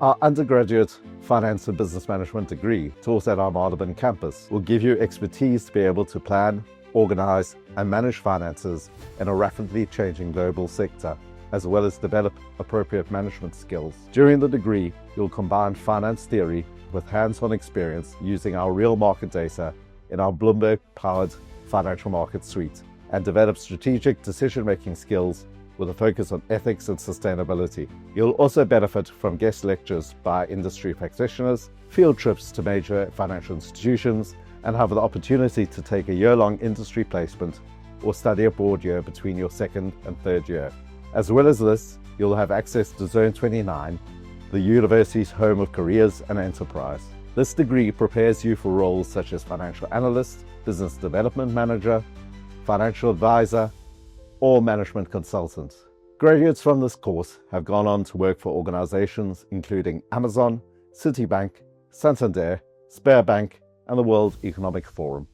Our undergraduate Finance and Business Management degree taught at our Marylebone campus will give you expertise to be able to plan, organize, and manage finances in a rapidly changing global sector, as well as develop appropriate management skills. During the degree, you'll combine finance theory with hands-on experience using our real market data in our Bloomberg-powered Financial Market Suite and develop strategic decision-making skills with a focus on ethics and sustainability. You'll also benefit from guest lectures by industry practitioners, field trips to major financial institutions, and have the opportunity to take a year-long industry placement or study abroad year between your second and third year. As well as this, you'll have access to Zone 29, the university's home of careers and enterprise. This degree prepares you for roles such as financial analyst, business development manager, financial advisor, or management consultant. Graduates from this course have gone on to work for organizations including Amazon, Citibank, Santander, Sberbank, and the World Economic Forum.